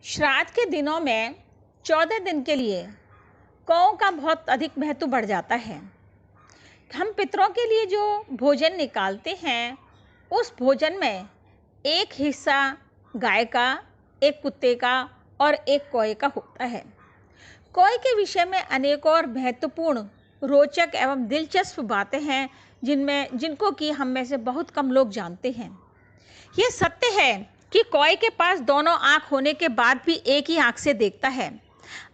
श्राद्ध के दिनों में 14 दिन के लिए कौओं का बहुत अधिक महत्व बढ़ जाता है। हम पितरों के लिए जो भोजन निकालते हैं, उस भोजन में एक हिस्सा गाय का, एक कुत्ते का और एक कौए का होता है। कौए के विषय में अनेक और महत्वपूर्ण, रोचक एवं दिलचस्प बातें हैं जिनको कि हम में से बहुत कम लोग जानते हैं। यह सत्य है कि कौए के पास दोनों आँख होने के बाद भी एक ही आँख से देखता है।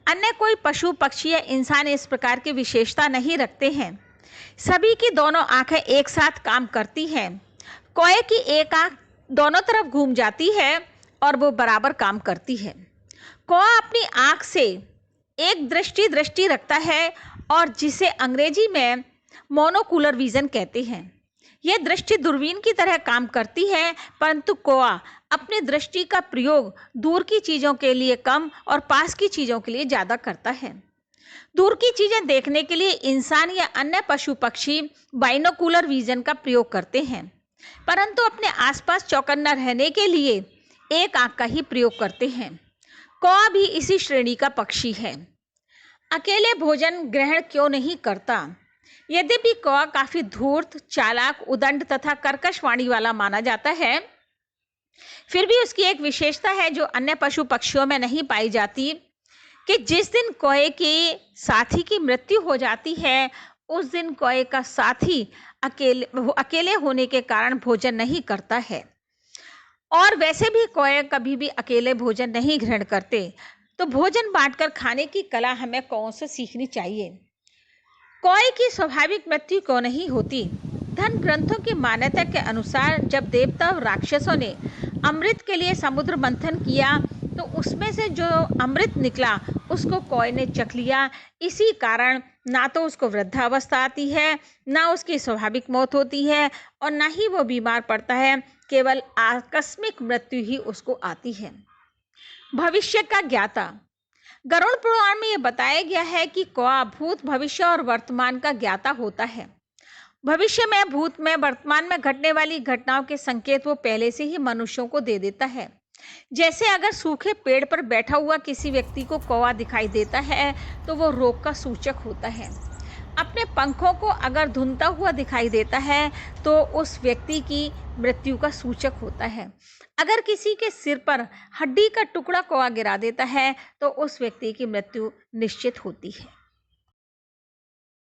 अन्य कोई पशु, पक्षी या इंसान इस प्रकार की विशेषता नहीं रखते हैं। सभी की दोनों आँखें एक साथ काम करती हैं। कौए की एक आँख दोनों तरफ घूम जाती है और वो बराबर काम करती है। कौआ अपनी आँख से एक दृष्टि रखता है और जिसे अंग्रेजी में मोनोकुलर विजन कहते हैं। यह दृष्टि दूरबीन की तरह काम करती है, परंतु कौआ अपनी दृष्टि का प्रयोग दूर की चीज़ों के लिए कम और पास की चीज़ों के लिए ज़्यादा करता है। दूर की चीज़ें देखने के लिए इंसान या अन्य पशु पक्षी बाइनोकुलर विजन का प्रयोग करते हैं, परंतु अपने आसपास चौकन्ना रहने के लिए एक आँख का ही प्रयोग करते हैं। कौआ भी इसी श्रेणी का पक्षी है। अकेले भोजन ग्रहण क्यों नहीं करता? यद्यपि कौआ काफी धूर्त, चालाक, उदंड तथा कर्कश वाणी वाला माना जाता है, फिर भी उसकी एक विशेषता है जो अन्य पशु पक्षियों में नहीं पाई जाती कि जिस दिन कौए के साथी की मृत्यु हो जाती है, उस दिन कौए का साथी अकेले होने के कारण भोजन नहीं करता है। और वैसे भी कौए कभी भी अकेले भोजन नहीं ग्रहण करते, तो भोजन बांटकर खाने की कला हमें कौओं से सीखनी चाहिए। कौए की स्वाभाविक मृत्यु क्यों नहीं होती? धर्म ग्रंथों की मान्यता के अनुसार जब देवता और राक्षसों ने अमृत के लिए समुद्र मंथन किया, तो उसमें से जो अमृत निकला उसको कौए ने चख लिया। इसी कारण ना तो उसको वृद्धावस्था आती है, ना उसकी स्वाभाविक मौत होती है और ना ही वो बीमार पड़ता है। केवल आकस्मिक मृत्यु ही उसको आती है। भविष्य का ज्ञाता। गरुड़ पुराण में यह बताया गया है कि कौआ भूत, भविष्य और वर्तमान का ज्ञाता होता है। भविष्य में, भूत में, वर्तमान में घटने वाली घटनाओं के संकेत वो पहले से ही मनुष्यों को दे देता है। जैसे अगर सूखे पेड़ पर बैठा हुआ किसी व्यक्ति को कौआ दिखाई देता है, तो वो रोग का सूचक होता है। अपने पंखों को अगर धुनता हुआ दिखाई देता है, तो उस व्यक्ति की मृत्यु का सूचक होता है। अगर किसी के सिर पर हड्डी का टुकड़ा कौआ गिरा देता है, तो उस व्यक्ति की मृत्यु निश्चित होती है।